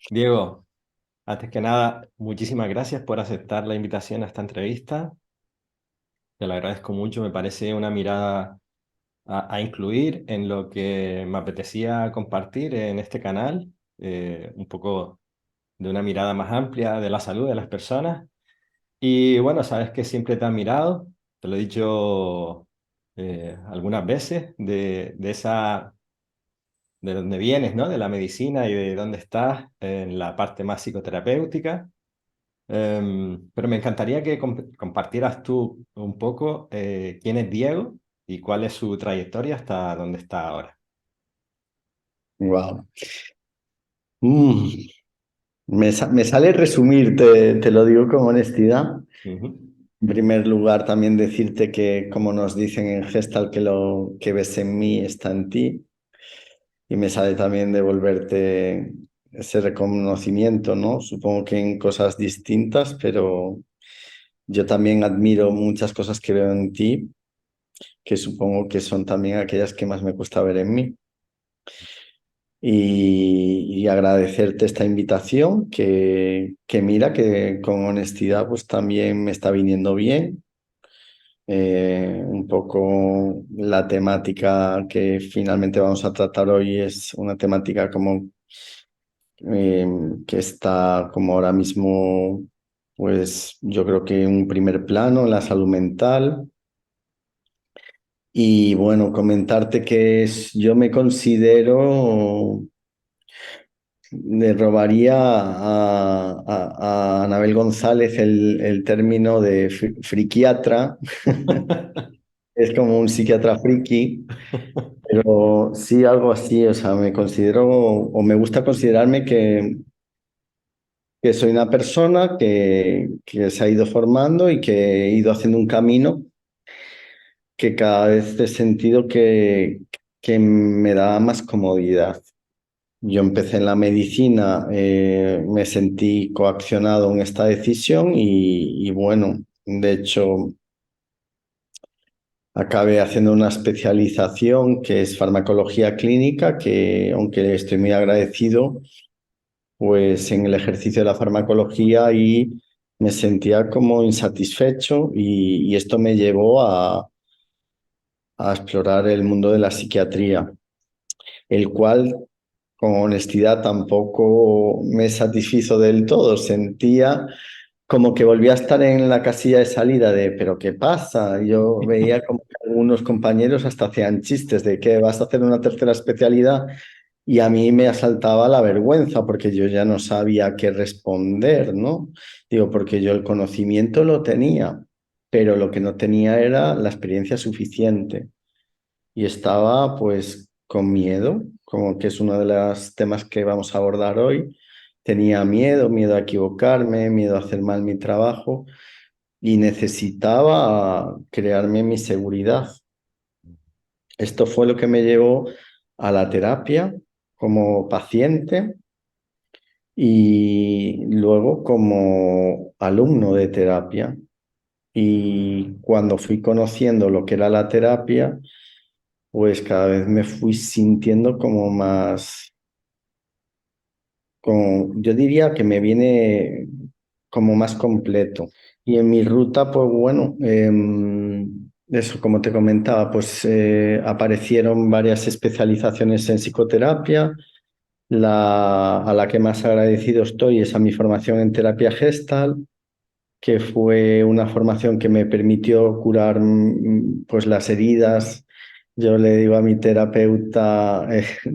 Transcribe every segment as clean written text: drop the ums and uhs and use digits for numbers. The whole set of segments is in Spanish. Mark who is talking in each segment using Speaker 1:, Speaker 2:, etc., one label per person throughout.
Speaker 1: Diego, antes que nada, muchísimas gracias por aceptar la invitación a esta entrevista. Te lo agradezco mucho, me parece una mirada a incluir en lo que me apetecía compartir en este canal, un poco de una mirada más amplia de la salud de las personas. Y bueno, sabes que siempre te he admirado, te lo he dicho algunas veces, de dónde vienes, ¿no? De la medicina y de dónde estás en la parte más psicoterapéutica. Pero me encantaría que compartieras tú un poco quién es Diego y cuál es su trayectoria hasta dónde está ahora.
Speaker 2: Wow. Me sale resumir, te lo digo con honestidad.
Speaker 1: Ujú.
Speaker 2: En primer lugar, también decirte que, como nos dicen en Gestalt, que lo que ves en mí está en ti. Y me sale también devolverte ese reconocimiento, ¿no? Supongo que en cosas distintas, pero yo también admiro muchas cosas que veo en ti, que supongo que son también aquellas que más me gusta ver en mí. Y agradecerte esta invitación, que mira que con honestidad pues también me está viniendo bien. Un poco la temática que finalmente vamos a tratar hoy es una temática como eh, que está como ahora mismo, pues yo creo que en un primer plano en la salud mental. Y bueno, comentarte que yo me considero. Le robaría a Anabel González el término de friquiatra. Es como un psiquiatra friki, pero sí algo así. O sea, me considero o me gusta considerarme que soy una persona que se ha ido formando y que he ido haciendo un camino que cada vez he sentido que me da más comodidad. Yo empecé en la medicina, me sentí coaccionado en esta decisión y bueno, de hecho acabé haciendo una especialización que es farmacología clínica, que aunque estoy muy agradecido, pues en el ejercicio de la farmacología y me sentía como insatisfecho y esto me llevó a explorar el mundo de la psiquiatría, el cual con honestidad tampoco me satisfizo del todo. Sentía como que volvía a estar en la casilla de salida de, pero ¿qué pasa? Yo veía como que algunos compañeros hasta hacían chistes de que vas a hacer una tercera especialidad y a mí me asaltaba la vergüenza porque yo ya no sabía qué responder, ¿no? Digo, porque yo el conocimiento lo tenía, pero lo que no tenía era la experiencia suficiente y estaba pues con miedo, como que es uno de los temas que vamos a abordar hoy. Tenía miedo, miedo a equivocarme, miedo a hacer mal mi trabajo y necesitaba crearme mi seguridad. Esto fue lo que me llevó a la terapia como paciente y luego como alumno de terapia. Y cuando fui conociendo lo que era la terapia, pues cada vez me fui sintiendo como más, como, yo diría que me viene como más completo. Y en mi ruta, pues bueno, eso como te comentaba, pues aparecieron varias especializaciones en psicoterapia. A la que más agradecido estoy es a mi formación en terapia Gestalt, que fue una formación que me permitió curar pues las heridas. Yo le digo a mi terapeuta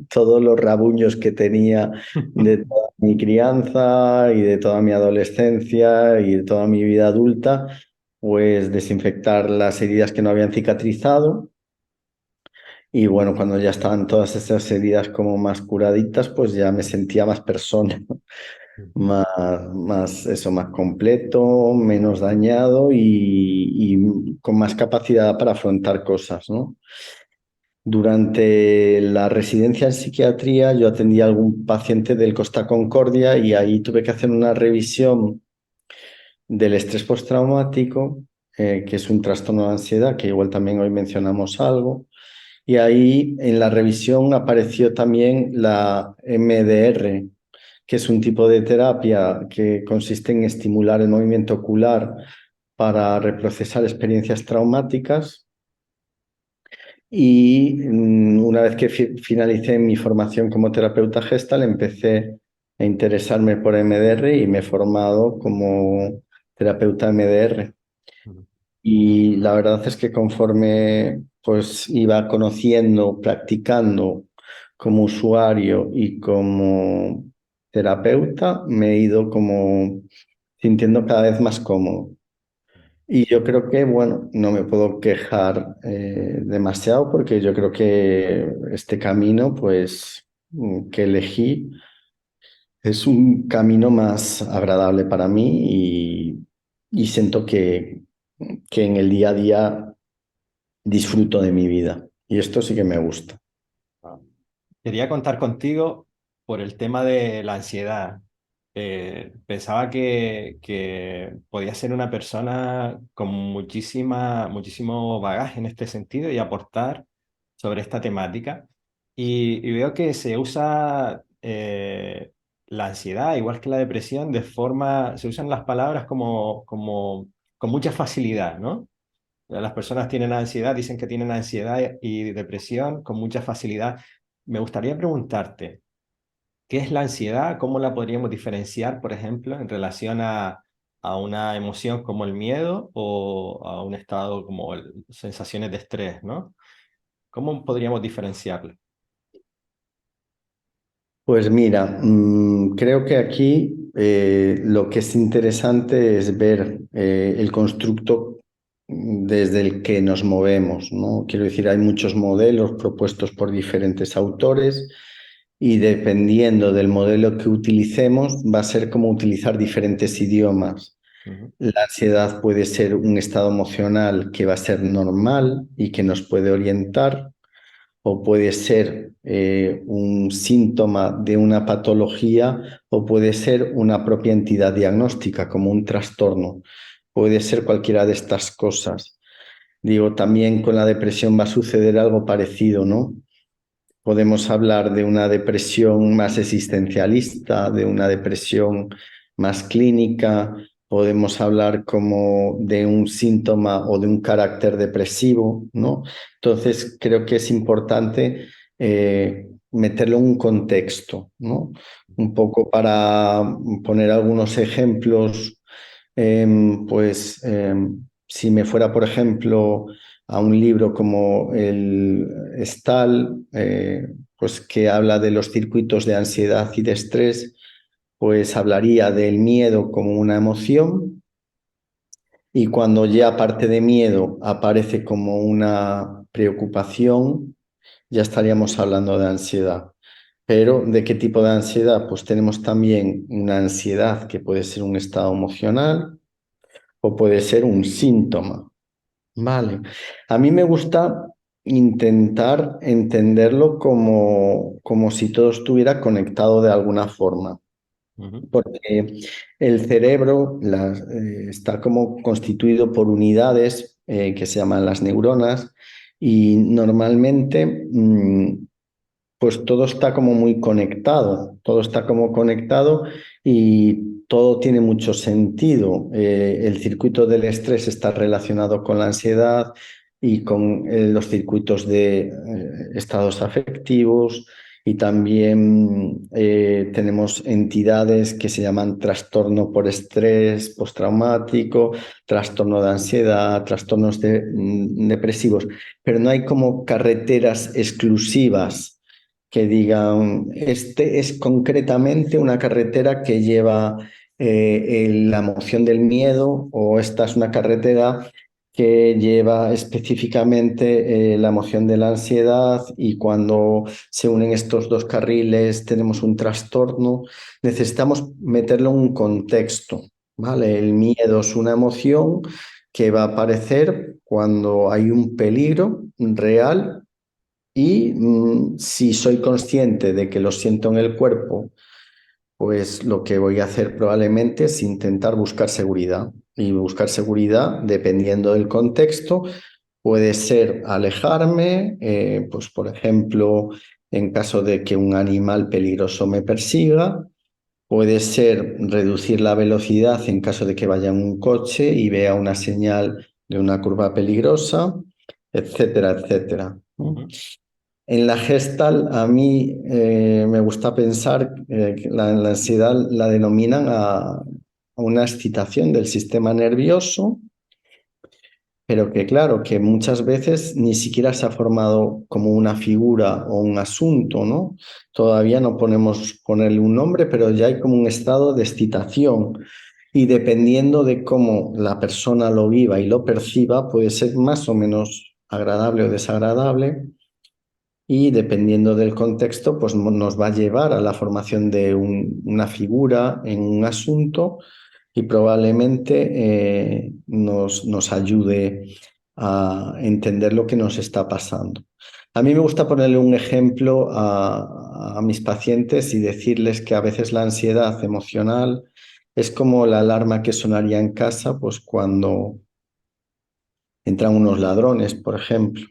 Speaker 2: todos los rabuños que tenía de toda mi crianza y de toda mi adolescencia y de toda mi vida adulta, pues desinfectar las heridas que no habían cicatrizado. Y bueno, cuando ya estaban todas esas heridas como más curaditas, pues ya me sentía más persona, más, más eso, más completo, menos dañado y con más capacidad para afrontar cosas, ¿no? Durante la residencia en psiquiatría yo atendí a algún paciente del Costa Concordia y ahí tuve que hacer una revisión del estrés postraumático, que es un trastorno de ansiedad, que igual también hoy mencionamos algo. Y ahí en la revisión apareció también la MDR, que es un tipo de terapia que consiste en estimular el movimiento ocular para reprocesar experiencias traumáticas. Y una vez que finalicé mi formación como terapeuta gestal, empecé a interesarme por MDR y me he formado como terapeuta MDR.
Speaker 1: Ujú.
Speaker 2: Y la verdad es que conforme pues iba conociendo, practicando como usuario y como terapeuta, me he ido como sintiendo cada vez más cómodo. Y yo creo que, bueno, no me puedo quejar demasiado porque yo creo que este camino, pues, que elegí es un camino más agradable para mí y siento que en el día a día disfruto de mi vida. Y esto sí que me gusta.
Speaker 1: Ah. Quería contar contigo por el tema de la ansiedad. Pensaba que podía ser una persona con muchísimo bagaje en este sentido y aportar sobre esta temática. Y veo que se usa la ansiedad, igual que la depresión, se usan las palabras como con mucha facilidad, ¿no? Las personas tienen ansiedad, dicen que tienen ansiedad y depresión con mucha facilidad. Me gustaría preguntarte, ¿qué es la ansiedad? ¿Cómo la podríamos diferenciar, por ejemplo, en relación a una emoción como el miedo o a un estado como sensaciones de estrés, ¿no? ¿Cómo podríamos diferenciarlo?
Speaker 2: Pues mira, creo que aquí lo que es interesante es ver el constructo desde el que nos movemos, ¿no? Quiero decir, hay muchos modelos propuestos por diferentes autores y dependiendo del modelo que utilicemos, va a ser como utilizar diferentes idiomas.
Speaker 1: Ujú,
Speaker 2: La ansiedad puede ser un estado emocional que va a ser normal y que nos puede orientar o puede ser un síntoma de una patología o puede ser una propia entidad diagnóstica como un trastorno. Puede ser cualquiera de estas cosas. Digo, también con la depresión va a suceder algo parecido, ¿no? Podemos hablar de una depresión más existencialista, de una depresión más clínica, podemos hablar como de un síntoma o de un carácter depresivo, ¿no? Entonces, creo que es importante meterlo en un contexto, ¿no? Un poco para poner algunos ejemplos, si me fuera, por ejemplo, a un libro como el Stahl, pues que habla de los circuitos de ansiedad y de estrés, pues hablaría del miedo como una emoción y cuando ya aparte de miedo aparece como una preocupación, ya estaríamos hablando de ansiedad. Pero ¿de qué tipo de ansiedad? Pues tenemos también una ansiedad que puede ser un estado emocional o puede ser un síntoma. Vale. A mí me gusta intentar entenderlo como si todo estuviera conectado de alguna forma,
Speaker 1: ujú,
Speaker 2: porque el cerebro está como constituido por unidades que se llaman las neuronas y normalmente pues todo está como muy conectado, todo está como conectado y todo tiene mucho sentido. El circuito del estrés está relacionado con la ansiedad y con los circuitos de estados afectivos y también tenemos entidades que se llaman trastorno por estrés postraumático, trastorno de ansiedad, trastornos depresivos, pero no hay como carreteras exclusivas que digan, este es concretamente una carretera que lleva la emoción del miedo o esta es una carretera que lleva específicamente la emoción de la ansiedad y cuando se unen estos dos carriles tenemos un trastorno. Necesitamos meterlo en un contexto, ¿vale? El miedo es una emoción que va a aparecer cuando hay un peligro real y si soy consciente de que lo siento en el cuerpo, pues lo que voy a hacer probablemente es intentar buscar seguridad. Y buscar seguridad, dependiendo del contexto, puede ser alejarme, pues por ejemplo, en caso de que un animal peligroso me persiga, puede ser reducir la velocidad en caso de que vaya en un coche y vea una señal de una curva peligrosa, etcétera, etcétera, ¿no?
Speaker 1: Ujú,
Speaker 2: En la Gestalt, a mí me gusta pensar que la ansiedad la denominan a una excitación del sistema nervioso, pero que claro, que muchas veces ni siquiera se ha formado como una figura o un asunto, ¿no? Todavía no podemos ponerle un nombre, pero ya hay como un estado de excitación. Y dependiendo de cómo la persona lo viva y lo perciba, puede ser más o menos agradable o desagradable. Y dependiendo del contexto, pues nos va a llevar a la formación de una figura en un asunto y probablemente nos ayude a entender lo que nos está pasando. A mí me gusta ponerle un ejemplo a mis pacientes y decirles que a veces la ansiedad emocional es como la alarma que sonaría en casa, pues cuando entran unos ladrones, por ejemplo.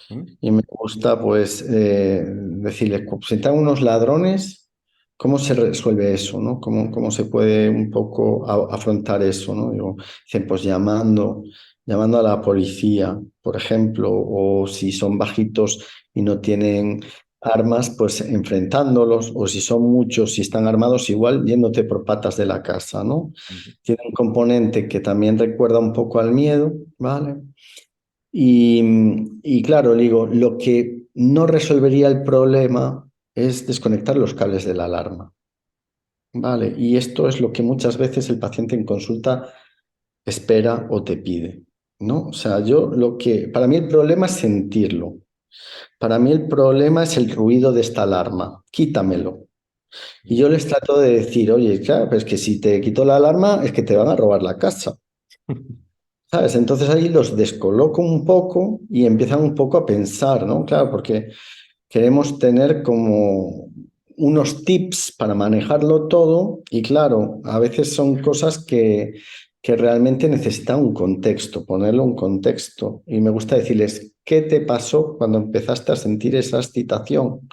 Speaker 1: ujú,
Speaker 2: Y me gusta pues decirles, si entran unos ladrones, ¿cómo se resuelve eso, no? ¿Cómo se puede un poco afrontar eso, no? Digo, dicen, pues llamando a la policía, por ejemplo, o si son bajitos y no tienen armas, pues enfrentándolos, o si son muchos, si están armados, igual yéndote por patas de la casa, ¿no?
Speaker 1: ujú,
Speaker 2: Tiene un componente que también recuerda un poco al miedo, ¿vale? Y claro, digo, lo que no resolvería el problema es desconectar los cables de la alarma, ¿vale? Y esto es lo que muchas veces el paciente en consulta espera o te pide, ¿no? O sea, para mí el problema es sentirlo. Para mí el problema es el ruido de esta alarma. Quítamelo. Y
Speaker 1: ujú.
Speaker 2: yo les trato de decir, oye, claro, pues que si te quito la alarma es que te van a robar la casa. ¿Sabes? Entonces ahí los descoloco un poco y empiezan un poco a pensar, ¿no? Claro, porque queremos tener como unos tips para manejarlo todo y claro, a veces son cosas que realmente necesitan un contexto, ponerlo un contexto. Y me gusta decirles, ¿qué te pasó cuando empezaste a sentir esa excitación?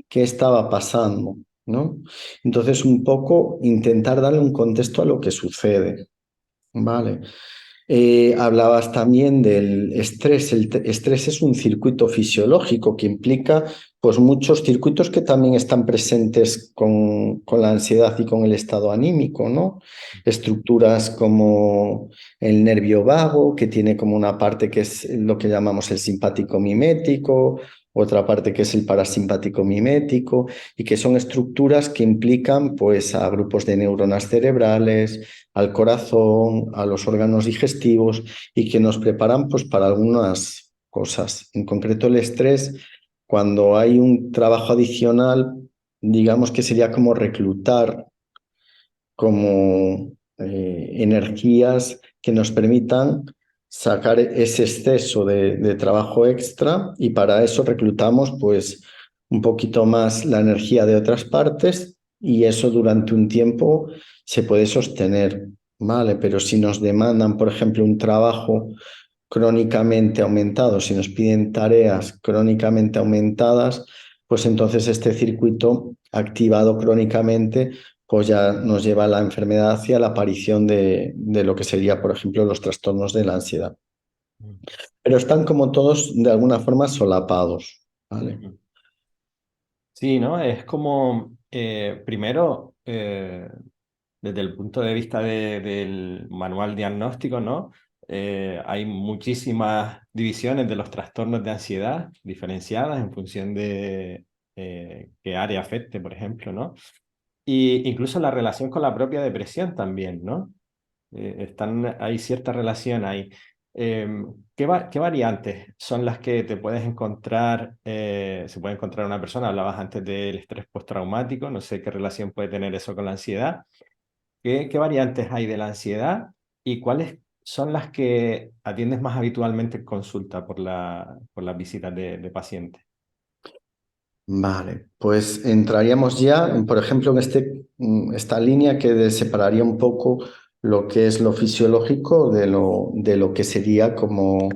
Speaker 2: ¿Qué estaba pasando? ¿No? Entonces, un poco intentar darle un contexto a lo que sucede. Vale. Hablabas también del estrés. Estrés es un circuito fisiológico que implica pues, muchos circuitos que también están presentes con la ansiedad y con el estado anímico, ¿no? Estructuras como el nervio vago, que tiene como una parte que es lo que llamamos el simpático mimético, otra parte que es el parasimpático mimético, y que son estructuras que implican pues, a grupos de neuronas cerebrales, al corazón, a los órganos digestivos y que nos preparan pues, para algunas cosas. En concreto, el estrés, cuando hay un trabajo adicional, digamos que sería como reclutar como energías que nos permitan sacar ese exceso de trabajo extra y para eso reclutamos pues un poquito más la energía de otras partes y eso durante un tiempo se puede sostener, ¿vale? Pero si nos demandan, por ejemplo, un trabajo crónicamente aumentado, si nos piden tareas crónicamente aumentadas, pues entonces este circuito activado crónicamente pues ya nos lleva a la enfermedad hacia la aparición de lo que sería, por ejemplo, los trastornos de la ansiedad. Pero están como todos de alguna forma solapados, ¿vale?
Speaker 1: Ujú. Sí, ¿no? Es como, primero, desde el punto de vista del manual diagnóstico, ¿no? Hay muchísimas divisiones de los trastornos de ansiedad diferenciadas en función de qué área afecte, por ejemplo, ¿no? Y incluso la relación con la propia depresión también, ¿no? Hay cierta relación ahí. ¿Qué variantes son las que te puedes encontrar, se puede encontrar una persona? Hablabas antes del estrés postraumático, no sé qué relación puede tener eso con la ansiedad. ¿Qué variantes hay de la ansiedad y cuáles son las que atiendes más habitualmente en consulta por las visitas de pacientes?
Speaker 2: Vale, pues entraríamos ya, por ejemplo, en esta línea que separaría un poco lo que es lo fisiológico de lo que sería como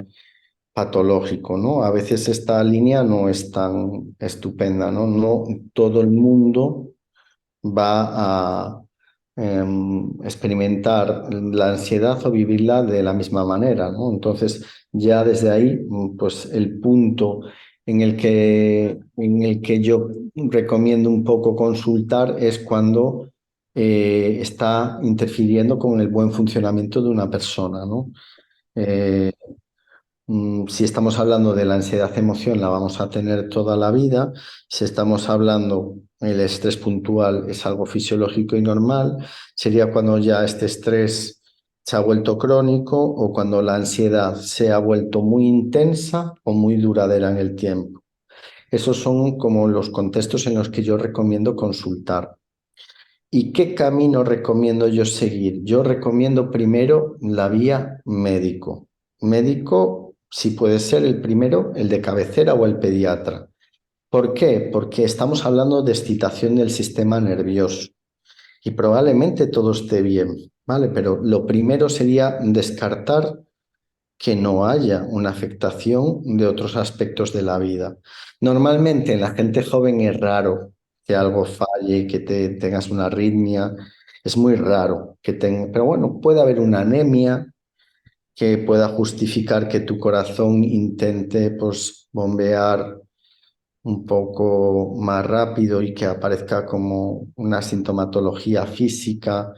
Speaker 2: patológico, ¿no? A veces esta línea no es tan estupenda, ¿no? No todo el mundo va a experimentar la ansiedad o vivirla de la misma manera, ¿no? Entonces, ya desde ahí, pues el punto en el que yo recomiendo un poco consultar es cuando está interfiriendo con el buen funcionamiento de una persona, ¿no? Eh, si estamos hablando de la ansiedad emoción, la vamos a tener toda la vida. Si estamos hablando, el estrés puntual es algo fisiológico y normal. Sería cuando ya este estrés se ha vuelto crónico o cuando la ansiedad se ha vuelto muy intensa o muy duradera en el tiempo. Esos son como los contextos en los que yo recomiendo consultar. ¿Y qué camino recomiendo yo seguir? Yo recomiendo primero la vía médico. Médico, si puede ser el primero, el de cabecera o el pediatra. ¿Por qué? Porque estamos hablando de excitación del sistema nervioso y probablemente todo esté bien, ¿vale? Pero lo primero sería descartar que no haya una afectación de otros aspectos de la vida. Normalmente en la gente joven es raro que algo falle, que tengas una arritmia, es muy raro que tenga, pero bueno, puede haber una anemia que pueda justificar que tu corazón intente pues bombear un poco más rápido y que aparezca como una sintomatología física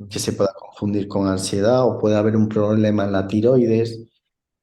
Speaker 2: que se pueda confundir con ansiedad, o puede haber un problema en la tiroides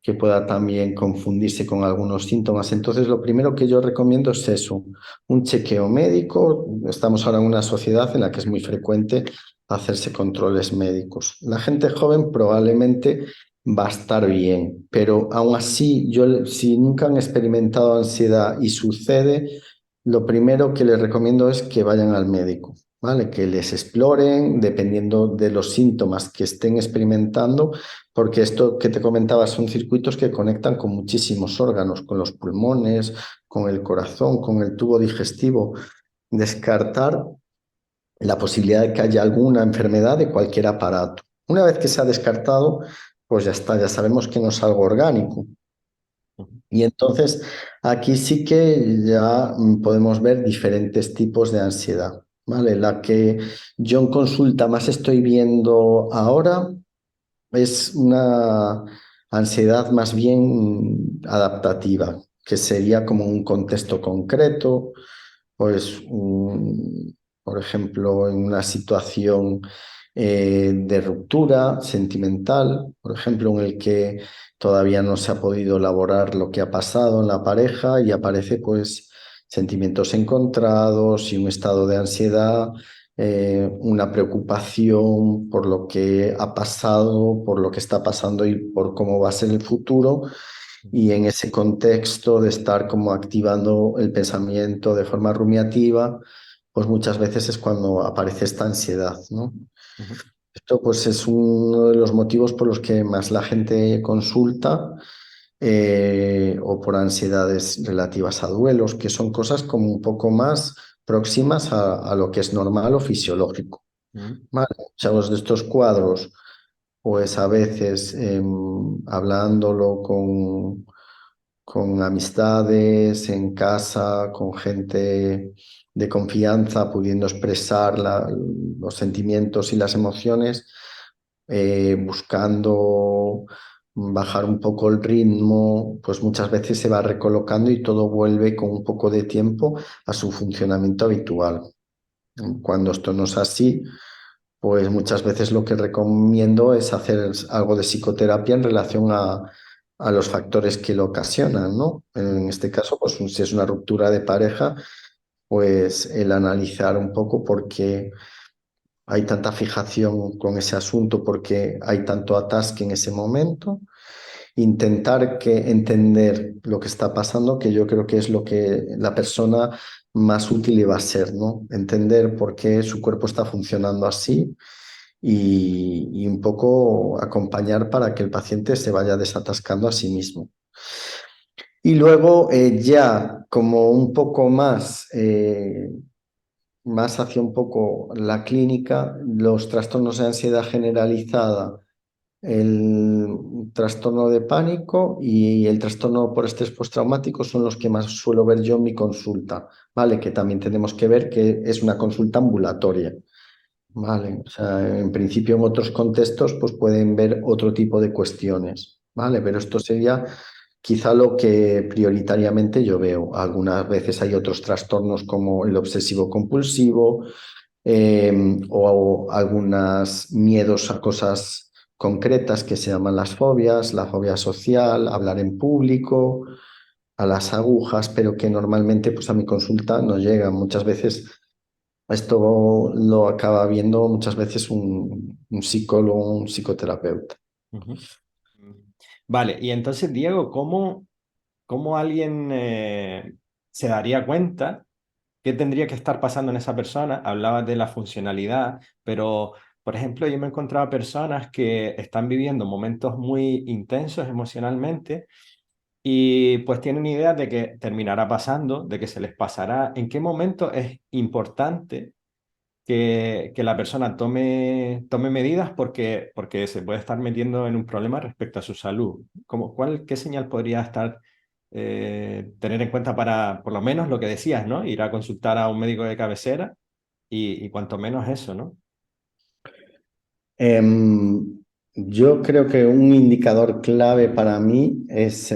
Speaker 2: que pueda también confundirse con algunos síntomas. Entonces, lo primero que yo recomiendo es eso, un chequeo médico. Estamos ahora en una sociedad en la que es muy frecuente hacerse controles médicos. La gente joven probablemente va a estar bien, pero aún así, si nunca han experimentado ansiedad y sucede, lo primero que les recomiendo es que vayan al médico, ¿vale? Que les exploren dependiendo de los síntomas que estén experimentando, porque esto que te comentaba son circuitos que conectan con muchísimos órganos, con los pulmones, con el corazón, con el tubo digestivo. Descartar la posibilidad de que haya alguna enfermedad de cualquier aparato. Una vez que se ha descartado, pues ya está, ya sabemos que no es algo orgánico. Y entonces aquí sí que ya podemos ver diferentes tipos de ansiedad, ¿vale? La que yo en consulta más estoy viendo ahora es una ansiedad más bien adaptativa, que sería como un contexto concreto, pues, por ejemplo, en una situación de ruptura sentimental, por ejemplo, en el que todavía no se ha podido elaborar lo que ha pasado en la pareja y aparece pues sentimientos encontrados y un estado de ansiedad, una preocupación por lo que ha pasado, por lo que está pasando y por cómo va a ser el futuro. Y en ese contexto de estar como activando el pensamiento de forma rumiativa, pues muchas veces es cuando aparece esta ansiedad, ¿no?
Speaker 1: Ujú,
Speaker 2: Esto pues es uno de los motivos por los que más la gente consulta, o por ansiedades relativas a duelos, que son cosas como un poco más próximas a lo que es normal o fisiológico.
Speaker 1: ujú,
Speaker 2: Vale, muchos de estos cuadros, pues a veces hablándolo con amistades, en casa, con gente de confianza, pudiendo expresar los sentimientos y las emociones, buscando bajar un poco el ritmo, pues muchas veces se va recolocando y todo vuelve con un poco de tiempo a su funcionamiento habitual. Cuando esto no es así, pues muchas veces lo que recomiendo es hacer algo de psicoterapia en relación a los factores que lo ocasionan, ¿no? En este caso, pues si es una ruptura de pareja, pues el analizar un poco por qué hay tanta fijación con ese asunto, por qué hay tanto atasque en ese momento, intentar entender lo que está pasando, que yo creo que es lo que la persona más útil le va a ser, ¿no? Entender por qué su cuerpo está funcionando así y un poco acompañar para que el paciente se vaya desatascando a sí mismo. Y luego ya como un poco más hacia un poco la clínica, los trastornos de ansiedad generalizada el trastorno de pánico y el trastorno por estrés postraumático son los que más suelo ver yo en mi consulta, ¿vale? Que también tenemos que ver que es una consulta ambulatoria, ¿vale? O sea, en principio en otros contextos pues pueden ver otro tipo de cuestiones, ¿vale? Pero esto sería quizá lo que prioritariamente yo veo. Algunas veces hay otros trastornos como el obsesivo compulsivo, o algunos miedos a cosas concretas que se llaman las fobias, la fobia social, hablar en público, a las agujas, pero que normalmente pues a mi consulta no llegan. Muchas veces esto lo acaba viendo muchas veces un psicólogo, un psicoterapeuta.
Speaker 1: Ujú. Vale, y entonces, Diego, ¿cómo alguien se daría cuenta qué tendría que estar pasando en esa persona? Hablabas de la funcionalidad, pero, por ejemplo, yo me he encontrado personas que están viviendo momentos muy intensos emocionalmente y pues tienen idea de que terminará pasando, de que se les pasará. ¿En qué momento es importante que la persona tome medidas porque se puede estar metiendo en un problema respecto a su salud? ¿Qué señal podría tener en cuenta para, por lo menos lo que decías, ¿no? Ir a consultar a un médico de cabecera y cuanto menos eso, ¿no?
Speaker 2: Em, yo creo que un indicador clave para mí es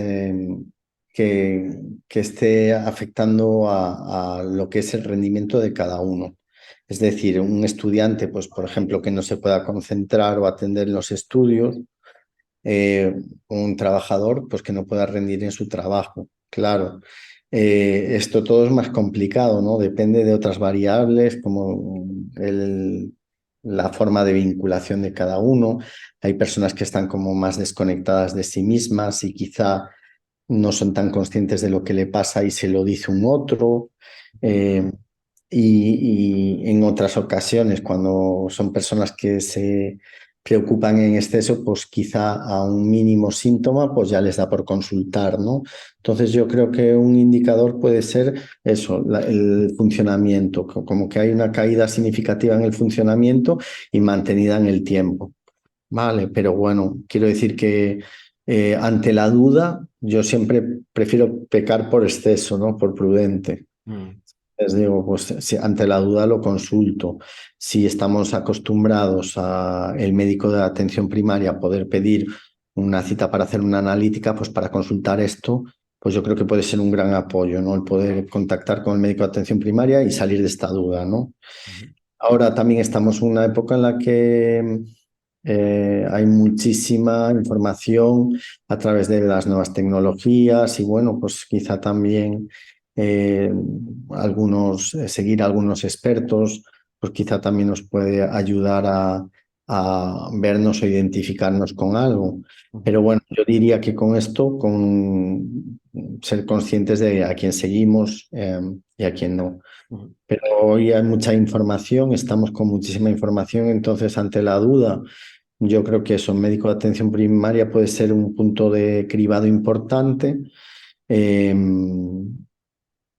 Speaker 2: que, que esté afectando a lo que es el rendimiento de cada uno. Es decir, un estudiante, pues, por ejemplo, que no se pueda concentrar o atender en los estudios, eh, un trabajador pues que no pueda rendir en su trabajo. Claro, esto todo es más complicado, ¿no? Depende de otras variables como la forma de vinculación de cada uno. Hay personas que están como más desconectadas de sí mismas y quizá no son tan conscientes de lo que le pasa y se lo dice un otro. Eh, y en otras ocasiones, cuando son personas que se preocupan en exceso, pues quizá a un mínimo síntoma, pues ya les da por consultar, ¿no? Entonces yo creo que un indicador puede ser eso, el funcionamiento, como que hay una caída significativa en el funcionamiento y mantenida en el tiempo. Vale, pero bueno, quiero decir que ante la duda, yo siempre prefiero pecar por exceso, ¿no? Por prudente.
Speaker 1: Mm,
Speaker 2: Les digo, pues si ante la duda lo consulto. Si estamos acostumbrados a el médico de atención primaria a poder pedir una cita para hacer una analítica, pues para consultar esto, pues yo creo que puede ser un gran apoyo, ¿no? El poder contactar con el médico de atención primaria y salir de esta duda, ¿no?
Speaker 1: ujú,
Speaker 2: Ahora también estamos en una época en la que hay muchísima información a través de las nuevas tecnologías y bueno, pues quizá también eh, seguir a algunos expertos, pues quizá también nos puede ayudar a vernos o identificarnos con algo.
Speaker 1: ujú,
Speaker 2: Pero bueno, yo diría que con esto, con ser conscientes de a quién seguimos y a quién no.
Speaker 1: ujú,
Speaker 2: Pero hoy hay mucha información, estamos con muchísima información, entonces ante la duda, yo creo que eso, un médico de atención primaria puede ser un punto de cribado importante eh,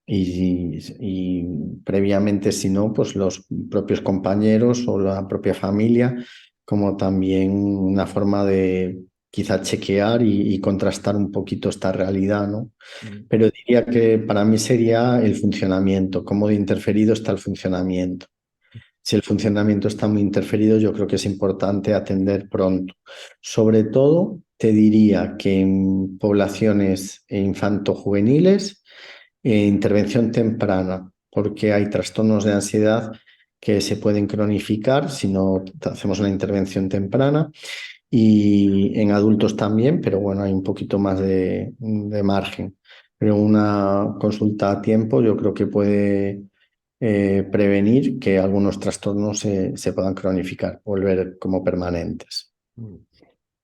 Speaker 2: y previamente, si no, pues los propios compañeros o la propia familia, como también una forma de quizá chequear y contrastar un poquito esta realidad, ¿no?
Speaker 1: ujú,
Speaker 2: Pero diría que para mí sería el funcionamiento, cómo de interferido está el funcionamiento. Si el funcionamiento está muy interferido, yo creo que es importante atender pronto. Sobre todo, te diría que en poblaciones infanto-juveniles, intervención temprana, porque hay trastornos de ansiedad que se pueden cronificar si no hacemos una intervención temprana y en adultos también, pero bueno, hay un poquito más de margen. Pero una consulta a tiempo yo creo que puede prevenir que algunos trastornos se puedan cronificar, volver como permanentes.
Speaker 1: ujú.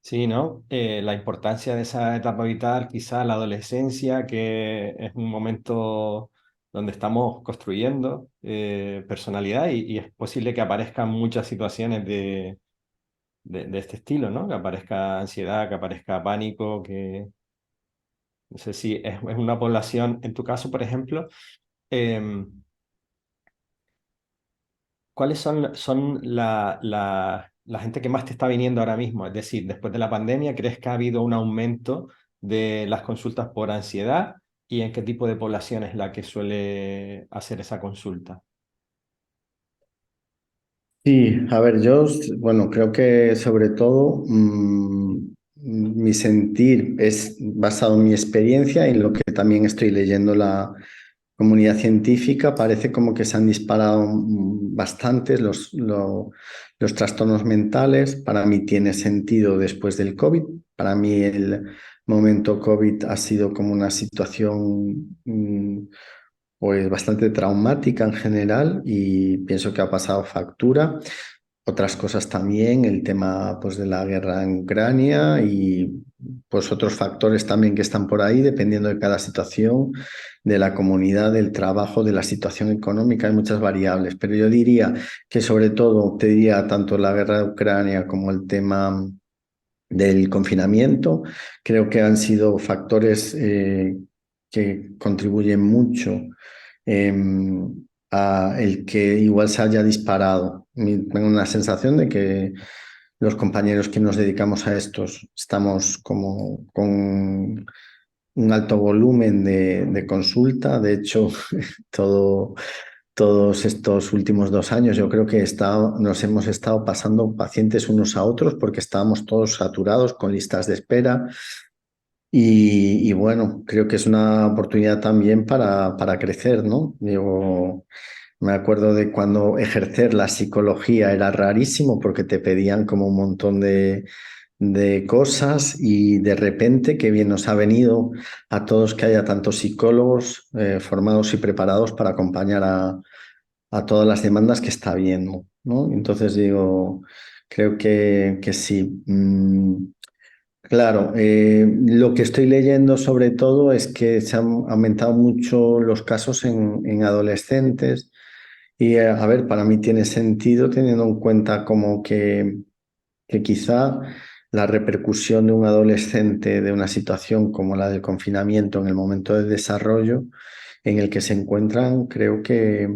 Speaker 1: Sí, ¿no? La importancia de esa etapa vital, quizá la adolescencia, que es un momento donde estamos construyendo personalidad y es posible que aparezcan muchas situaciones de este estilo, ¿no? Que aparezca ansiedad, que aparezca pánico, que no sé si es una población, en tu caso, por ejemplo, em, ¿cuáles son la gente que más te está viniendo ahora mismo? Es decir, después de la pandemia, ¿crees que ha habido un aumento de las consultas por ansiedad? ¿Y en qué tipo de población es la que suele hacer esa consulta?
Speaker 2: Sí, a ver, yo, bueno, creo que sobre todo mi sentir es basado en mi experiencia y en lo que también estoy leyendo la comunidad científica. Parece como que se han disparado bastantes los trastornos mentales. Para mí tiene sentido después del COVID. Para mí el momento COVID ha sido como una situación pues bastante traumática en general y pienso que ha pasado factura. Otras cosas también, el tema pues, de la guerra en Ucrania y pues otros factores también que están por ahí, dependiendo de cada situación, de la comunidad, del trabajo, de la situación económica, hay muchas variables. Pero yo diría que sobre todo, te diría tanto la guerra de Ucrania como el tema del confinamiento, creo que han sido factores que contribuyen mucho eh, a el que igual se haya disparado. Tengo una sensación de que los compañeros que nos dedicamos a estos estamos como con un alto volumen de consulta. De hecho, todo, todos estos últimos 2 años yo creo que nos hemos estado pasando pacientes unos a otros porque estábamos todos saturados con listas de espera. Y bueno, creo que es una oportunidad también para crecer, ¿no? Digo, me acuerdo de cuando ejercer la psicología era rarísimo porque te pedían como un montón de cosas y de repente qué bien nos ha venido a todos que haya tantos psicólogos formados y preparados para acompañar a todas las demandas que está viendo, ¿no? Entonces digo, creo que sí. Claro, lo que estoy leyendo sobre todo es que se han aumentado mucho los casos en adolescentes y a ver, para mí tiene sentido teniendo en cuenta como que quizá la repercusión de un adolescente de una situación como la del confinamiento en el momento de desarrollo en el que se encuentran, creo que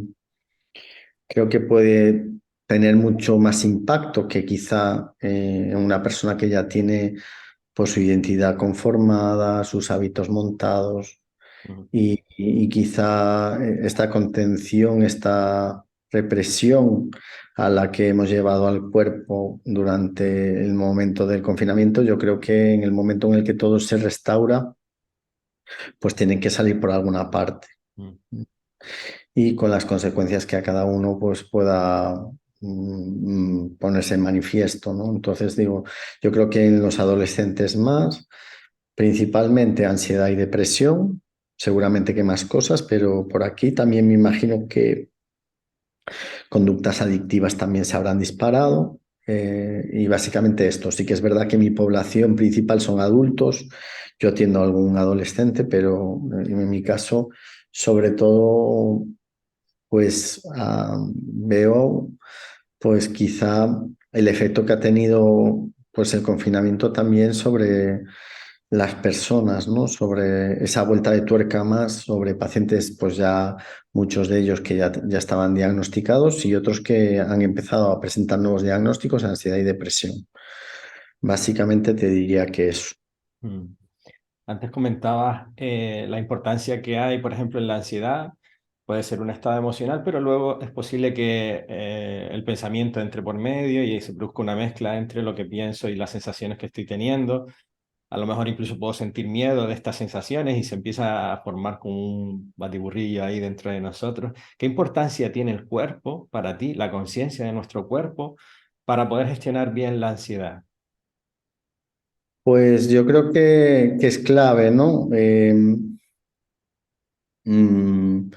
Speaker 2: puede tener mucho más impacto que quizá una persona que ya tiene pues, su identidad conformada, sus hábitos montados
Speaker 1: Ujú,
Speaker 2: y quizá esta contención, esta represión a la que hemos llevado al cuerpo durante el momento del confinamiento, yo creo que en el momento en el que todo se restaura, pues tienen que salir por alguna parte
Speaker 1: ujú,
Speaker 2: y con las consecuencias que a cada uno pues pueda ponerse en manifiesto, ¿no? Entonces digo, yo creo que en los adolescentes más, principalmente ansiedad y depresión, seguramente que más cosas, pero por aquí también me imagino que conductas adictivas también se habrán disparado. Y básicamente esto, sí que es verdad que mi población principal son adultos, yo atiendo a algún adolescente, pero en mi caso, sobre todo pues veo pues quizá el efecto que ha tenido pues el confinamiento también sobre las personas, ¿no? Sobre esa vuelta de tuerca más, sobre pacientes, pues ya muchos de ellos que ya estaban diagnosticados y otros que han empezado a presentar nuevos diagnósticos, ansiedad y depresión. Básicamente te diría que eso.
Speaker 1: ujú. Antes comentabas la importancia que hay, por ejemplo, en la ansiedad. Puede ser un estado emocional, pero luego es posible que el pensamiento entre por medio y se produzca una mezcla entre lo que pienso y las sensaciones que estoy teniendo. A lo mejor incluso puedo sentir miedo de estas sensaciones y se empieza a formar como un batiburrillo ahí dentro de nosotros. ¿Qué importancia tiene el cuerpo para ti, la conciencia de nuestro cuerpo, para poder gestionar bien la ansiedad?
Speaker 2: Pues yo creo que es clave, ¿no? Mm,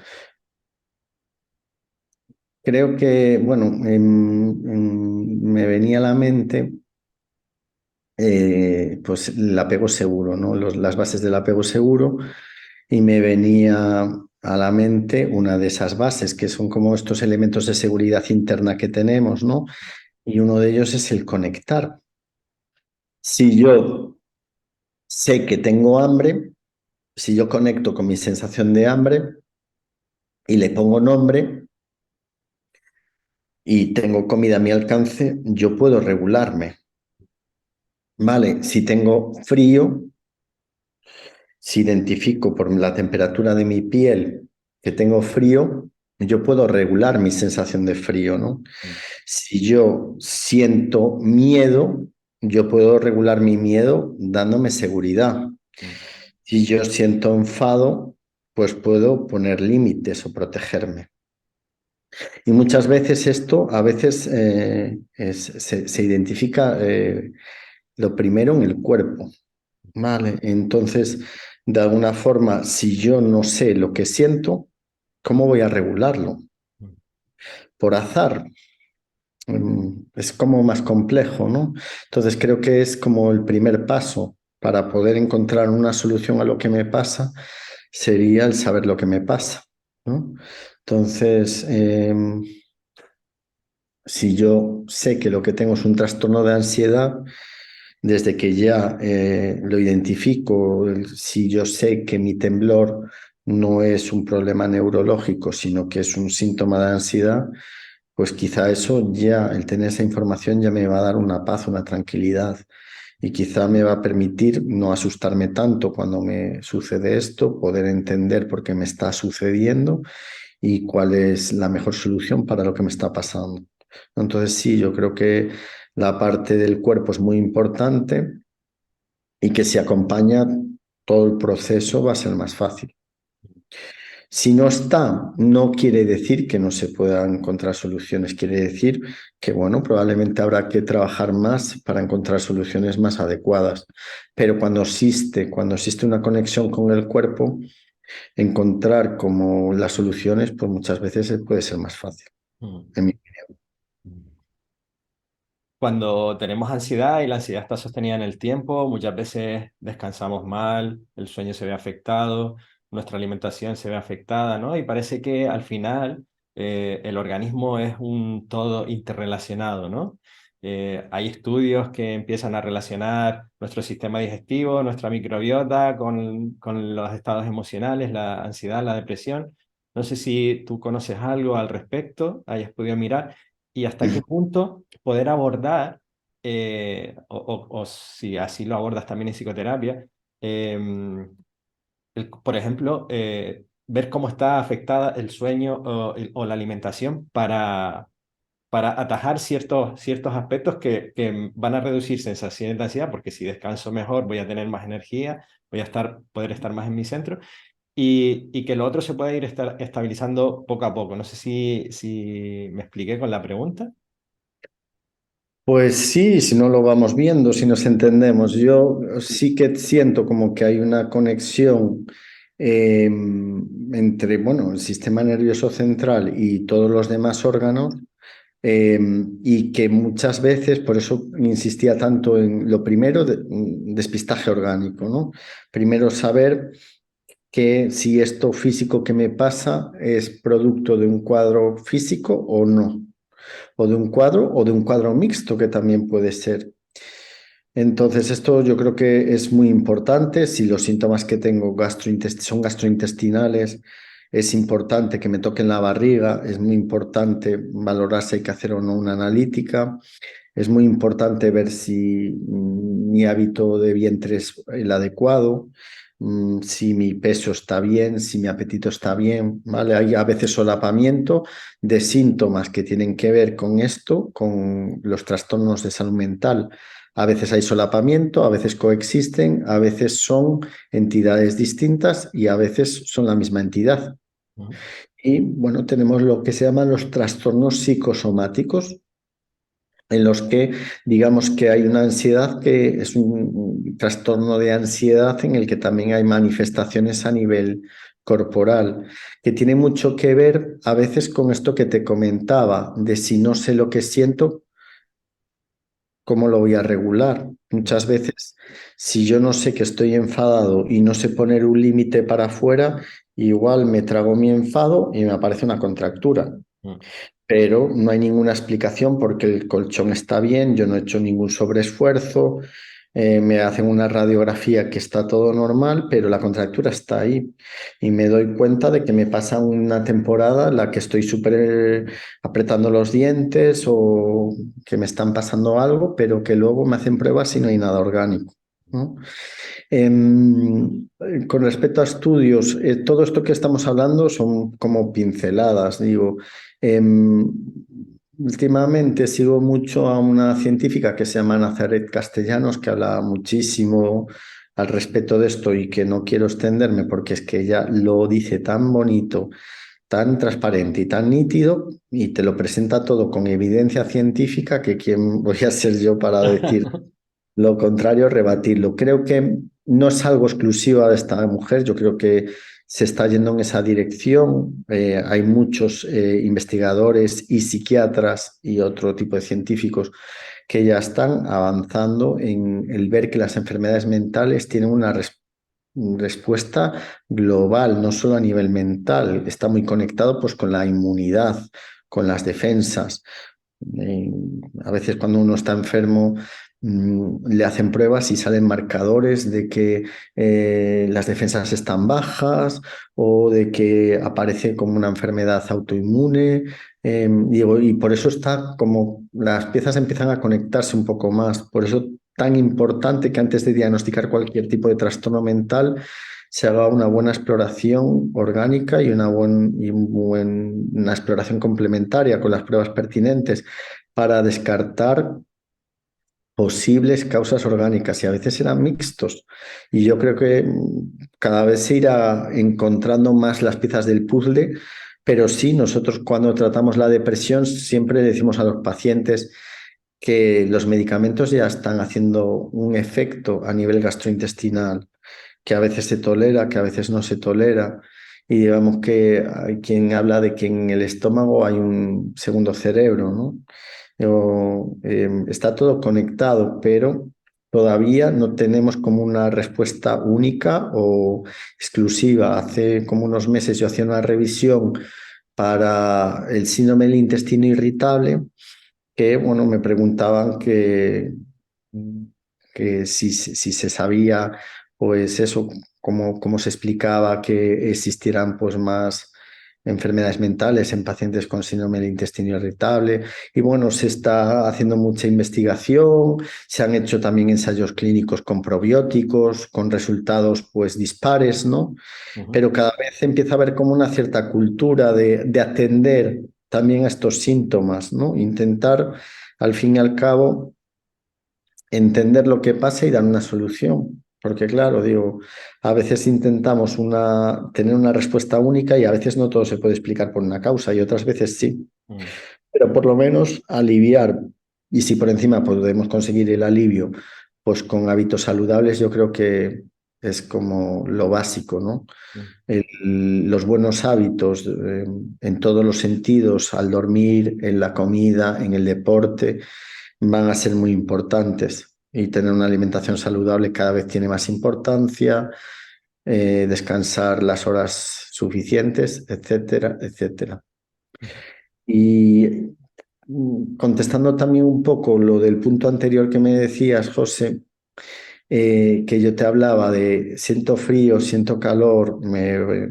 Speaker 2: Creo que, bueno, me venía a la mente pues el apego seguro, ¿no? Las bases del apego seguro y me venía a la mente una de esas bases que son como estos elementos de seguridad interna que tenemos, ¿no? Y uno de ellos es el conectar. Si yo sé que tengo hambre, si yo conecto con mi sensación de hambre y le pongo nombre, y tengo comida a mi alcance, yo puedo regularme. Vale, si tengo frío, si identifico por la temperatura de mi piel que tengo frío, yo puedo regular mi sensación de frío, ¿no?
Speaker 1: Mm,
Speaker 2: Si yo siento miedo, yo puedo regular mi miedo dándome seguridad.
Speaker 1: mm,
Speaker 2: Si yo siento enfado, pues puedo poner límites o protegerme. Y muchas veces esto, a veces se identifica lo primero en el cuerpo, ¿vale? Entonces, de alguna forma, si yo no sé lo que siento, ¿cómo voy a regularlo?
Speaker 1: mm,
Speaker 2: Por azar. Es como más complejo, ¿no? Entonces creo que es como el primer paso para poder encontrar una solución a lo que me pasa, sería el saber lo que me pasa, ¿no? Entonces, si yo sé que lo que tengo es un trastorno de ansiedad, desde que ya lo identifico, si yo sé que mi temblor no es un problema neurológico, sino que es un síntoma de ansiedad, pues quizá eso ya, el tener esa información ya me va a dar una paz, una tranquilidad y quizá me va a permitir no asustarme tanto cuando me sucede esto, poder entender por qué me está sucediendo y cuál es la mejor solución para lo que me está pasando. Entonces sí, yo creo que la parte del cuerpo es muy importante y que si acompaña todo el proceso va a ser más fácil. Si no está, no quiere decir que no se puedan encontrar soluciones, quiere decir que, bueno, probablemente habrá que trabajar más para encontrar soluciones más adecuadas. Pero cuando existe una conexión con el cuerpo, encontrar como las soluciones, pues muchas veces puede ser más fácil.
Speaker 1: mm,
Speaker 2: En mi-
Speaker 1: mm. Cuando tenemos ansiedad y la ansiedad está sostenida en el tiempo, muchas veces descansamos mal, el sueño se ve afectado, nuestra alimentación se ve afectada, ¿no? Y parece que al final el organismo es un todo interrelacionado, ¿no? Hay estudios que empiezan a relacionar nuestro sistema digestivo, nuestra microbiota con los estados emocionales, la ansiedad, la depresión. No sé si tú conoces algo al respecto, hayas podido mirar y hasta qué punto poder abordar, o si así lo abordas también en psicoterapia, por ejemplo, ver cómo está afectada el sueño o la alimentación para atajar ciertos aspectos que van a reducir sensaciones de ansiedad, porque si descanso mejor voy a tener más energía, poder estar más en mi centro y que lo otro se pueda ir estabilizando poco a poco. No sé si me expliqué con la pregunta.
Speaker 2: Pues sí, si no lo vamos viendo, si nos entendemos. Yo sí que siento como que hay una conexión eh, entre, bueno, el sistema nervioso central y todos los demás órganos eh, y que muchas veces, por eso insistía tanto en lo primero, despistaje orgánico, ¿no? Primero saber que si esto físico que me pasa es producto de un cuadro físico o no, o de un cuadro mixto que también puede ser. Entonces, esto yo creo que es muy importante. Si los síntomas que tengo son gastrointestinales, es importante que me toquen la barriga, es muy importante valorar si hay que hacer o no una analítica, es muy importante ver si mi hábito de vientre es el adecuado, si mi peso está bien, si mi apetito está bien, ¿vale? Hay a veces solapamiento de síntomas que tienen que ver con esto, con los trastornos de salud mental. A veces hay solapamiento, a veces coexisten, a veces son entidades distintas y a veces son la misma entidad.
Speaker 1: Ujú,
Speaker 2: Y bueno, tenemos lo que se llaman los trastornos psicosomáticos, en los que digamos que hay una ansiedad que es un trastorno de ansiedad en el que también hay manifestaciones a nivel corporal, que tiene mucho que ver a veces con esto que te comentaba, de si no sé lo que siento, ¿cómo lo voy a regular?
Speaker 1: ujú,
Speaker 2: Muchas veces, si yo no sé que estoy enfadado y no sé poner un límite para afuera, igual me trago mi enfado y me aparece una contractura,
Speaker 1: ujú,
Speaker 2: pero no hay ninguna explicación porque el colchón está bien, yo no he hecho ningún sobreesfuerzo, me hacen una radiografía que está todo normal, pero la contractura está ahí. Y me doy cuenta de que me pasa una temporada en la que estoy súper apretando los dientes o que me están pasando algo, pero que luego me hacen pruebas y no hay nada orgánico, ¿no? Con respecto a estudios, todo esto que estamos hablando son como pinceladas, digo. Em, Últimamente sigo mucho a una científica que se llama Nazaret Castellanos, que habla muchísimo al respecto de esto y que no quiero extenderme porque es que ella lo dice tan bonito, tan transparente y tan nítido y te lo presenta todo con evidencia científica que quién voy a ser yo para decir lo contrario, rebatirlo. Creo que no es algo exclusivo de esta mujer, yo creo que se está yendo en esa dirección. Hay muchos investigadores y psiquiatras y otro tipo de científicos que ya están avanzando en el ver que las enfermedades mentales tienen una respuesta global, no solo a nivel mental, está muy conectado pues con la inmunidad, con las defensas. Eh, a veces cuando uno está enfermo le hacen pruebas y salen marcadores de que las defensas están bajas o de que aparece como una enfermedad autoinmune. Y por eso está como las piezas empiezan a conectarse un poco más. Por eso tan importante que antes de diagnosticar cualquier tipo de trastorno mental se haga una buena exploración orgánica y una exploración complementaria con las pruebas pertinentes para descartar posibles causas orgánicas y a veces eran mixtos. Y yo creo que cada vez se irá encontrando más las piezas del puzzle, pero sí, nosotros cuando tratamos la depresión siempre decimos a los pacientes que los medicamentos ya están haciendo un efecto a nivel gastrointestinal, que a veces se tolera, que a veces no se tolera. Y digamos que hay quien habla de que en el estómago hay un segundo cerebro, ¿no? Está todo conectado, pero todavía no tenemos como una respuesta única o exclusiva. Hace como unos meses yo hacía una revisión para el síndrome del intestino irritable que, bueno, me preguntaban que si se sabía, pues eso, cómo se explicaba que existieran pues más enfermedades mentales en pacientes con síndrome del intestino irritable. Y bueno, se está haciendo mucha investigación, se han hecho también ensayos clínicos con probióticos, con resultados pues dispares, ¿no?
Speaker 1: Ujú.
Speaker 2: Pero cada vez empieza a haber como una cierta cultura de atender también a estos síntomas, ¿no? Intentar, al fin y al cabo, entender lo que pasa y dar una solución. Porque claro, digo, a veces intentamos tener una respuesta única y a veces no todo se puede explicar por una causa y otras veces sí.
Speaker 1: Mm.
Speaker 2: Pero por lo menos aliviar, y si por encima podemos conseguir el alivio, pues con hábitos saludables, yo creo que es como lo básico, ¿no?
Speaker 1: Mm.
Speaker 2: Los buenos hábitos en todos los sentidos, al dormir, en la comida, en el deporte, van a ser muy importantes. Y tener una alimentación saludable cada vez tiene más importancia, descansar las horas suficientes, etcétera, etcétera. Y contestando también un poco lo del punto anterior que me decías, José, que yo te hablaba de siento frío, siento calor, me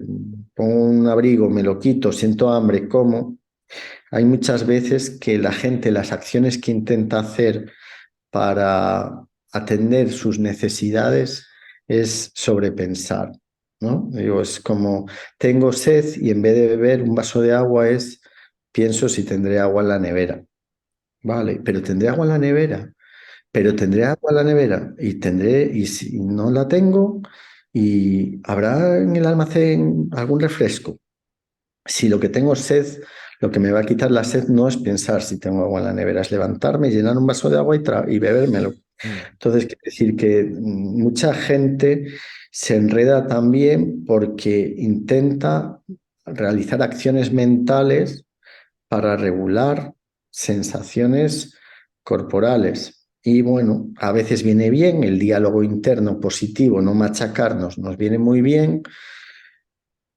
Speaker 2: pongo un abrigo, me lo quito, siento hambre, como. Hay muchas veces que la gente, las acciones que intenta hacer para atender sus necesidades es sobrepensar, ¿no? Digo, es como tengo sed y en vez de beber un vaso de agua es pienso si tendré agua en la nevera. Vale, pero tendré agua en la nevera. Pero tendré agua en la nevera y si no la tengo, y habrá en el almacén algún refresco. Si lo que tengo es sed, lo que me va a quitar la sed no es pensar si tengo agua en la nevera, es levantarme, llenar un vaso de agua y bebérmelo.
Speaker 1: Mm.
Speaker 2: Entonces, quiere decir que mucha gente se enreda también porque intenta realizar acciones mentales para regular sensaciones corporales. Y bueno, a veces viene bien el diálogo interno positivo, no machacarnos, nos viene muy bien,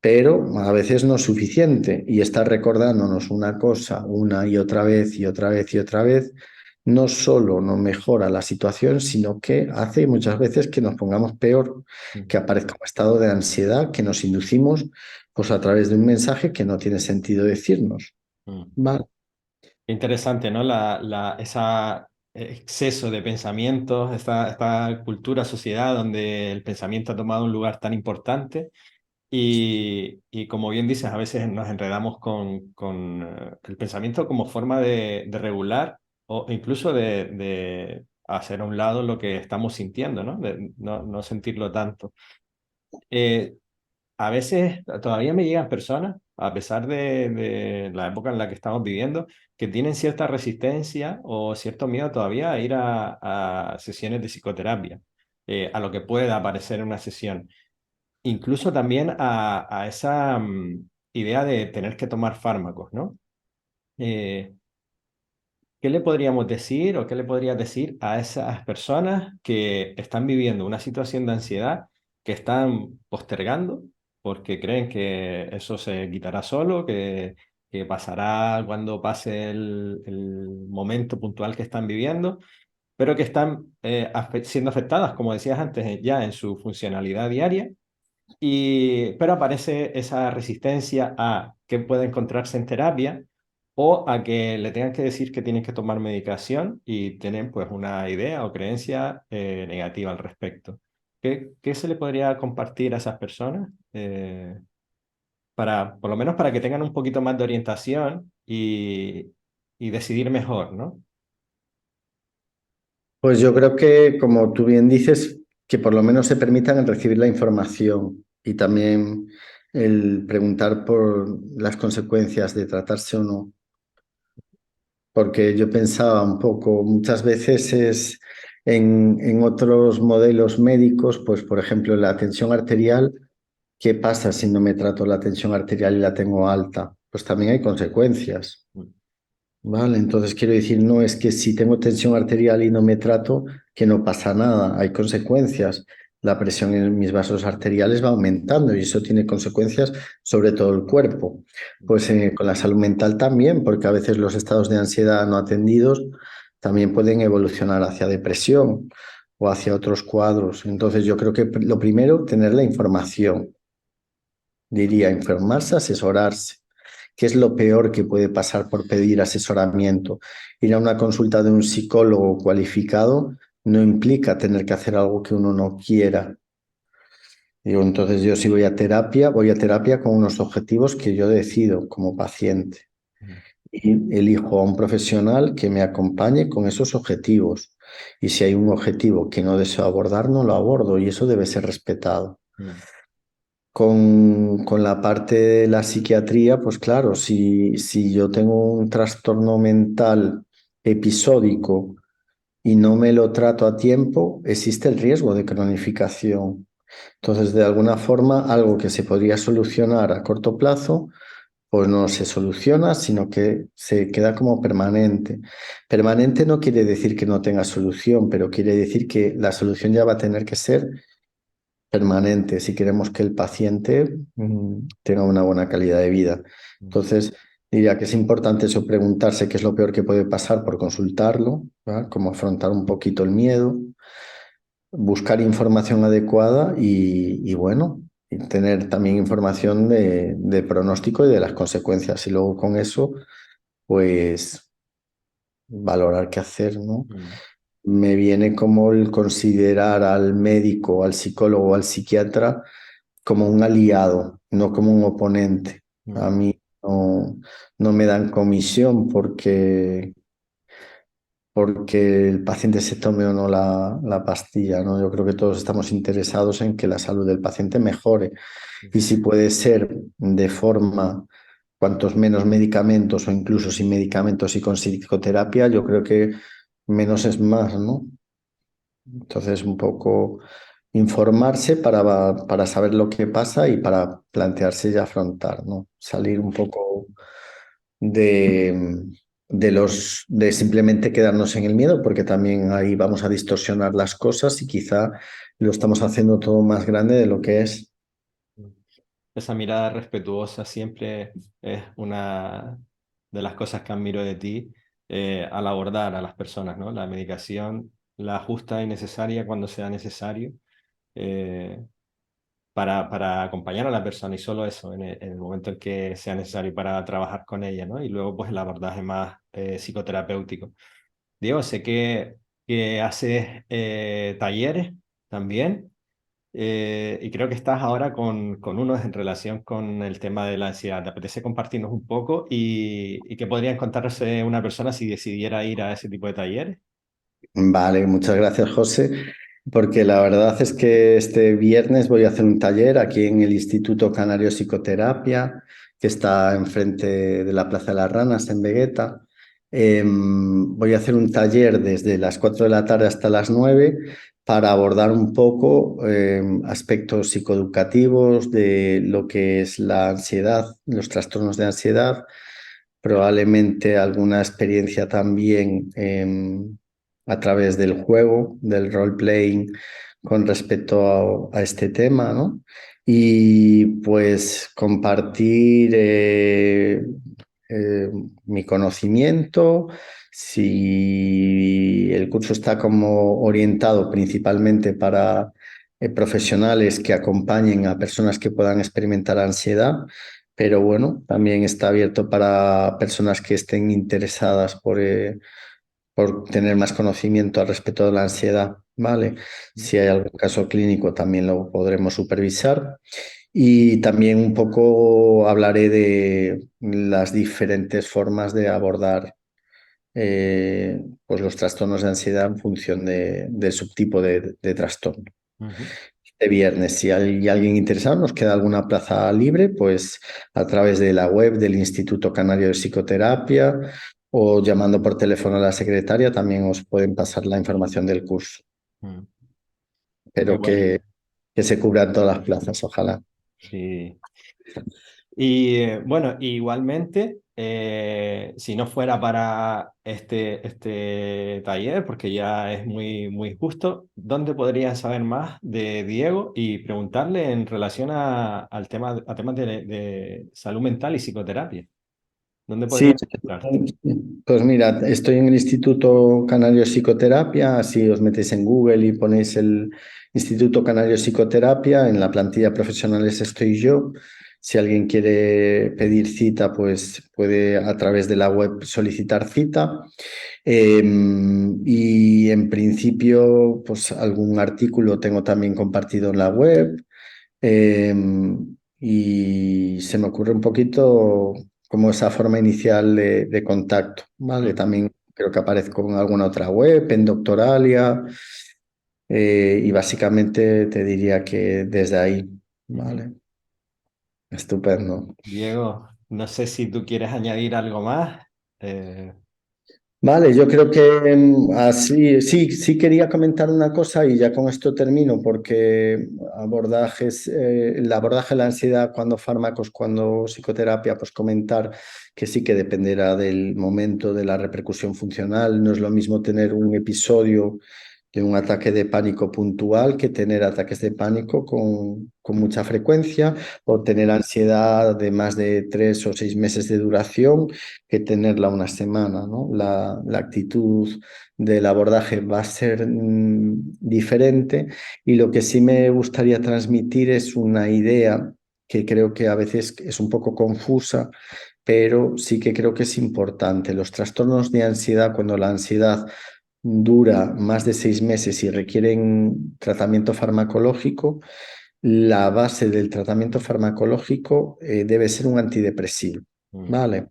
Speaker 2: pero a veces no es suficiente. Y estar recordándonos una cosa una y otra vez y otra vez y otra vez no solo no mejora la situación, sino que hace muchas veces que nos pongamos peor,
Speaker 1: mm,
Speaker 2: que aparezca un estado de ansiedad que nos inducimos pues a través de un mensaje que no tiene sentido decirnos.
Speaker 1: mm.
Speaker 2: Vale.
Speaker 1: Interesante, ¿no? Esa exceso de pensamientos, esta cultura, sociedad donde el pensamiento ha tomado un lugar tan importante y como bien dices, a veces nos enredamos con el pensamiento como forma de regular o incluso de hacer a un lado lo que estamos sintiendo, ¿no? De no sentirlo tanto. Eh, a veces todavía me llegan personas, a pesar de la época en la que estamos viviendo, que tienen cierta resistencia o cierto miedo todavía a ir a sesiones de psicoterapia, a lo que pueda aparecer en una sesión. Incluso también a esa idea de tener que tomar fármacos, ¿no? Eh, ¿Qué le podríamos decir o qué le podrías decir a esas personas que están viviendo una situación de ansiedad, que están postergando porque creen que eso se quitará solo, que pasará cuando pase el momento puntual que están viviendo, pero que están siendo afectadas, como decías antes, ya en su funcionalidad diaria pero aparece esa resistencia a que puede encontrarse en terapia o a que le tengan que decir que tienen que tomar medicación y tienen pues una idea o creencia negativa al respecto? ¿Qué se le podría compartir a esas personas por lo menos para que tengan un poquito más de orientación y decidir mejor, ¿no?
Speaker 2: Pues yo creo que, como tú bien dices, que por lo menos se permitan el recibir la información y también el preguntar por las consecuencias de tratarse o no. Porque yo pensaba un poco, muchas veces es en otros modelos médicos, pues por ejemplo la tensión arterial, ¿qué pasa si no me trato la tensión arterial y la tengo alta? Pues también hay consecuencias.
Speaker 1: Mm,
Speaker 2: Vale, entonces quiero decir, no es que si tengo tensión arterial y no me trato, que no pasa nada, hay consecuencias. La presión en mis vasos arteriales va aumentando y eso tiene consecuencias sobre todo el cuerpo.
Speaker 1: mm,
Speaker 2: Pues con la salud mental también, porque a veces los estados de ansiedad no atendidos también pueden evolucionar hacia depresión o hacia otros cuadros. Entonces yo creo que lo primero, tener la información. Diría informarse, asesorarse. ¿Qué es lo peor que puede pasar por pedir asesoramiento? Ir a una consulta de un psicólogo cualificado no implica tener que hacer algo que uno no quiera. Digo, entonces yo si voy a terapia con unos objetivos que yo decido como paciente
Speaker 1: mm,
Speaker 2: y elijo a un profesional que me acompañe con esos objetivos. Y si hay un objetivo que no deseo abordar, no lo abordo y eso debe ser respetado.
Speaker 1: mm,
Speaker 2: Con la parte de la psiquiatría, pues claro, si yo tengo un trastorno mental episódico y no me lo trato a tiempo, existe el riesgo de cronificación. Entonces, de alguna forma, algo que se podría solucionar a corto plazo, pues no se soluciona, sino que se queda como permanente. Permanente no quiere decir que no tenga solución, pero quiere decir que la solución ya va a tener que ser permanente si queremos que el paciente tenga una buena calidad de vida.
Speaker 1: mm,
Speaker 2: Entonces, diría que es importante eso, preguntarse qué es lo peor que puede pasar por consultarlo, ¿verdad? Cómo afrontar un poquito el miedo, buscar información adecuada y bueno, y tener también información de pronóstico y de las consecuencias. Y luego con eso, pues valorar qué hacer, ¿no?
Speaker 1: mm,
Speaker 2: Me viene como el considerar al médico, al psicólogo, al psiquiatra como un aliado, no como un oponente. A
Speaker 1: mm,
Speaker 2: mí no me dan comisión porque el paciente se tome o no la pastilla, ¿no? Yo creo que todos estamos interesados en que la salud del paciente mejore.
Speaker 1: mm,
Speaker 2: Y si puede ser de forma, cuantos menos medicamentos o incluso sin medicamentos y con psicoterapia, yo creo que menos es más, ¿no? Entonces, un poco informarse para saber lo que pasa y para plantearse y afrontar, ¿no? Salir un poco de, de simplemente quedarnos en el miedo, porque también ahí vamos a distorsionar las cosas y quizá lo estamos haciendo todo más grande de lo que es.
Speaker 1: mm. Esa mirada respetuosa siempre es una de las cosas que admiro de ti. al abordar a las personas, ¿no? La medicación, la justa y necesaria cuando sea necesario, eh, para acompañar a la persona y solo eso, en el momento en que sea necesario para trabajar con ella, ¿no? Y luego, pues, el abordaje más psicoterapéutico. Diego, sé que haces talleres también. Y creo que estás ahora con uno en relación con el tema de la ansiedad. ¿Te apetece compartirnos un poco y qué podría encontrarse una persona si decidiera ir a ese tipo de talleres?
Speaker 2: Vale, muchas gracias, José, porque la verdad es que este viernes voy a hacer un taller aquí en el Instituto Canario Psicoterapia, que está enfrente de la Plaza de las Ranas, en Vegueta. Voy a hacer un taller desde las 4 de la tarde hasta las 9 para abordar un poco aspectos psicoeducativos de lo que es la ansiedad, los trastornos de ansiedad, probablemente alguna experiencia también a través del juego, del role-playing con respecto a este tema, ¿no? Y pues compartir eh, mi conocimiento, si el curso está como orientado principalmente para profesionales que acompañen a personas que puedan experimentar ansiedad, pero bueno, también está abierto para personas que estén interesadas por tener más conocimiento al respecto de la ansiedad, ¿vale? Si hay algún caso clínico también lo podremos supervisar. Y también un poco hablaré de las diferentes formas de abordar pues los trastornos de ansiedad en función del subtipo de trastorno.
Speaker 1: Ujú.
Speaker 2: Este viernes, si hay alguien interesado, nos queda alguna plaza libre, pues a través de la web del Instituto Canario de Psicoterapia o llamando por teléfono a la secretaria, también os pueden pasar la información del curso.
Speaker 1: Mm. Qué
Speaker 2: Pero
Speaker 1: bueno.
Speaker 2: que se cubran todas las plazas, ojalá.
Speaker 1: Sí. Y bueno, igualmente, si no fuera para este taller, porque ya es muy justo, ¿dónde podrían saber más de Diego y preguntarle en relación al tema, a temas de salud mental y psicoterapia? ¿Dónde
Speaker 2: Sí,
Speaker 1: podrían encontrarte?
Speaker 2: pues mira, estoy en el Instituto Canario de Psicoterapia. Si os metéis en Google y ponéis el Instituto Canario de Psicoterapia, en la plantilla profesionales estoy yo. Si alguien quiere pedir cita, pues puede a través de la web solicitar cita. Y en principio, pues algún artículo tengo también compartido en la web. Y se me ocurre un poquito como esa forma inicial de contacto, ¿vale?
Speaker 1: Mm,
Speaker 2: También creo que aparezco en alguna otra web, en Doctoralia, y básicamente te diría que desde ahí,
Speaker 1: ujú.
Speaker 2: ¿vale? Estupendo.
Speaker 1: Diego, no sé si tú quieres añadir algo más. Eh,
Speaker 2: Vale, yo creo que así, sí quería comentar una cosa y ya con esto termino, porque el abordaje de la ansiedad, cuando fármacos, cuando psicoterapia, pues comentar que sí que dependerá del momento, de la repercusión funcional. No es lo mismo tener un episodio de un ataque de pánico puntual que tener ataques de pánico con mucha frecuencia o tener ansiedad de más de 3 o 6 meses de duración que tenerla una semana, ¿no? La actitud del abordaje va a ser diferente y lo que sí me gustaría transmitir es una idea que creo que a veces es un poco confusa, pero sí que creo que es importante. Los trastornos de ansiedad, cuando la ansiedad dura más de 6 meses y requieren tratamiento farmacológico, la base del tratamiento farmacológico debe ser un antidepresivo,
Speaker 1: mm,
Speaker 2: ¿vale?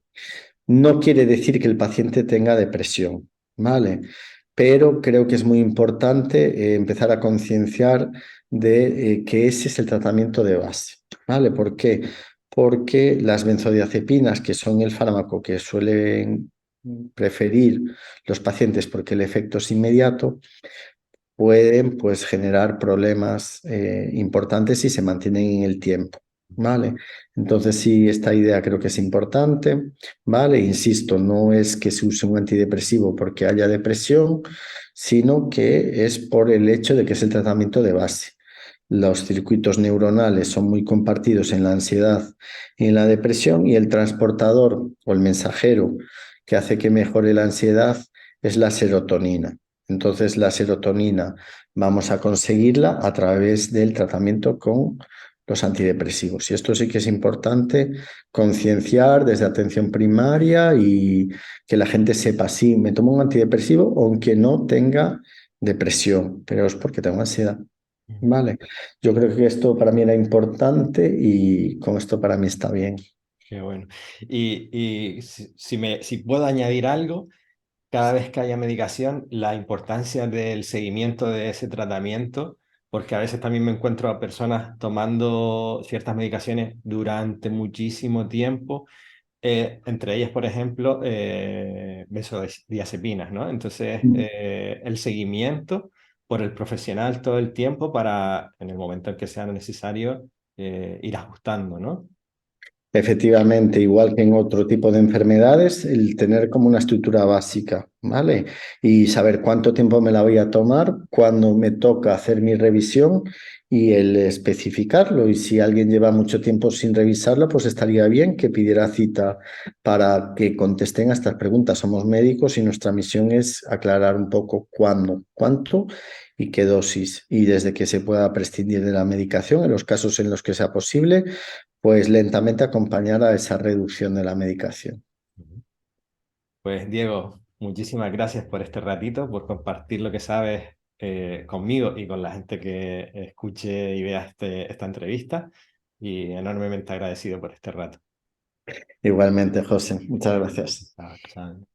Speaker 2: No quiere decir que el paciente tenga depresión, ¿vale? Pero creo que es muy importante empezar a concienciar de que ese es el tratamiento de base, ¿vale? ¿Por qué? Porque las benzodiazepinas, que son el fármaco que suelen preferir los pacientes porque el efecto es inmediato, pueden pues generar problemas importantes si se mantienen en el tiempo, ¿vale? Entonces sí, esta idea creo que es importante, ¿vale? Insisto, no es que se use un antidepresivo porque haya depresión, sino que es por el hecho de que es el tratamiento de base. Los circuitos neuronales son muy compartidos en la ansiedad y en la depresión y el transportador o el mensajero que hace que mejore la ansiedad es la serotonina. Entonces, la serotonina vamos a conseguirla a través del tratamiento con los antidepresivos. Y esto sí que es importante concienciar desde atención primaria y que la gente sepa, sí, me tomo un antidepresivo aunque no tenga depresión, pero es porque tengo ansiedad.
Speaker 1: Mm.
Speaker 2: Vale, yo creo que esto para mí era importante y con esto para mí está bien.
Speaker 1: Qué bueno. Y si puedo añadir algo, cada vez que haya medicación, la importancia del seguimiento de ese tratamiento, porque a veces también me encuentro a personas tomando ciertas medicaciones durante muchísimo tiempo, entre ellas, por ejemplo, benzodiazepinas, ¿no? Entonces, el seguimiento por el profesional todo el tiempo para, en el momento en que sea necesario, ir ajustando, ¿no?
Speaker 2: Efectivamente, igual que en otro tipo de enfermedades, el tener como una estructura básica, ¿vale? Y saber cuánto tiempo me la voy a tomar, cuándo me toca hacer mi revisión y el especificarlo. Y si alguien lleva mucho tiempo sin revisarlo, pues estaría bien que pidiera cita para que contesten a estas preguntas. Somos médicos y nuestra misión es aclarar un poco cuándo, cuánto y qué dosis. Y desde que se pueda prescindir de la medicación, en los casos en los que sea posible pues lentamente acompañar a esa reducción de la medicación.
Speaker 1: Ujú. Pues Diego, muchísimas gracias por este ratito, por compartir lo que sabes conmigo y con la gente que escuche y vea esta entrevista. Y enormemente agradecido por este rato.
Speaker 2: Igualmente, José, muchas gracias.
Speaker 1: Chao, chao.